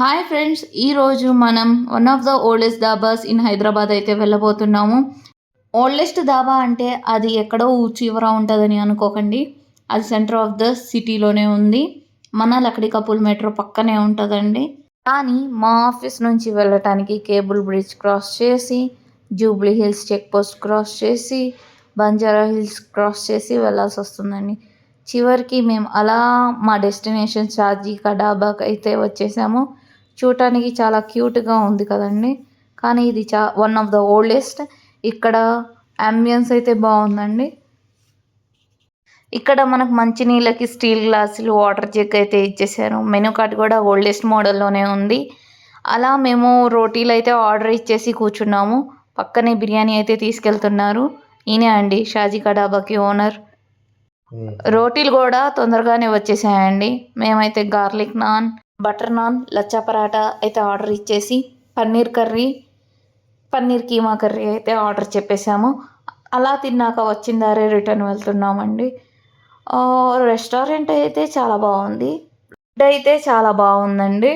Hi friends, ఈరోజు మనం one of the oldest dhabas in Hyderabad అయితే వెళ్ళబోతున్నాము. ఓల్డెస్ట్ దాబా అంటే అది ఎక్కడో చివర ఉంటుందని అనుకోకండి. అది సెంటర్ ఆఫ్ ద సిటీలోనే ఉంది. మన లక్డీ కపూల్ మెట్రో పక్కనే ఉంటుందండి. కానీ మా ఆఫీస్ నుంచి వెళ్ళటానికి కేబుల్ బ్రిడ్జ్ క్రాస్ చేసి, Jubilee Hills check post cross చేసి, బంజారా హిల్స్ క్రాస్ చేసి వెళ్ళాల్సి వస్తుందండి. చివరికి మేము అలా మా డెస్టినేషన్ షాజీ కా డాబాకి అయితే వచ్చేసాము. చూడటానికి చాలా క్యూట్గా ఉంది కదండి. కానీ ఇది వన్ ఆఫ్ ద ఓల్డెస్ట్. ఇక్కడ అంబియన్స్ అయితే బాగుందండి. ఇక్కడ మనకు మంచినీళ్ళకి స్టీల్ గ్లాసులు, వాటర్ జగ్ అయితే ఇచ్చేసారు. మెనూ కార్డ్ కూడా ఓల్డెస్ట్ మోడల్లోనే ఉంది. అలా మేము రోటీలు అయితే ఆర్డర్ ఇచ్చేసి కూర్చున్నాము. పక్కనే బిర్యానీ అయితే తీసుకెళ్తున్నారు. ఈయనే అండి షాజీ కా డాబాకి ఓనర్. రోటీలు కూడా తొందరగానే వచ్చేసాయండి. మేమైతే గార్లిక్ నాన్, బటర్ నాన్, లచ్చా పరాటా అయితే ఆర్డర్ ఇచ్చేసి పన్నీర్ కర్రీ, పన్నీర్ కీమా కర్రీ అయితే ఆర్డర్ చెప్పేసాము. అలా తిన్నాక వచ్చిందారే రిటర్న్ వెళ్తున్నామండి. రెస్టారెంట్ అయితే చాలా బాగుంది. ఫుడ్ అయితే చాలా బాగుందండి.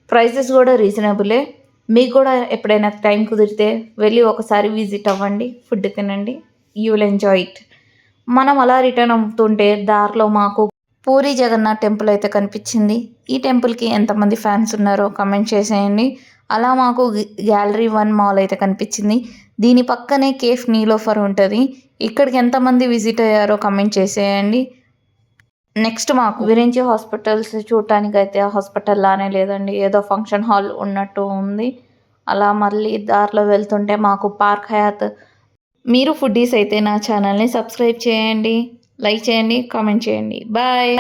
ప్రైసెస్ కూడా రీజనబులే. మీకు కూడా ఎప్పుడైనా టైం కుదిరితే వెళ్ళి ఒకసారి విజిట్ అవ్వండి, ఫుడ్ తినండి. You will enjoy it. మనం అలా రిటర్న్ అవుతుంటే దారిలో మాకు పూరి జగన్నాథ్ టెంపుల్ అయితే కనిపించింది. ఈ టెంపుల్కి ఎంతమంది ఫ్యాన్స్ ఉన్నారో కమెంట్ చేసేయండి. అలా మాకు గ్యాలరీ 1 మాల్ అయితే కనిపించింది. దీని పక్కనే కేఫ్ నీలోఫర్ ఉంటుంది. ఇక్కడికి ఎంతమంది విజిట్ అయ్యారో కమెంట్ చేసేయండి. నెక్స్ట్ మాకు విరించి హాస్పిటల్స్ చూడటానికి అయితే హాస్పిటల్ లానే లేదండి, ఏదో ఫంక్షన్ హాల్ ఉన్నట్టు ఉంది. అలా మళ్ళీ దారిలో వెళ్తుంటే మాకు పార్క్ హయాత్. మీరు ఫుడ్డీస్ అయితే నా ఛానల్ని సబ్స్క్రైబ్ చేయండి, లైక్ చేయండి, కామెంట్ చేయండి. బాయ్.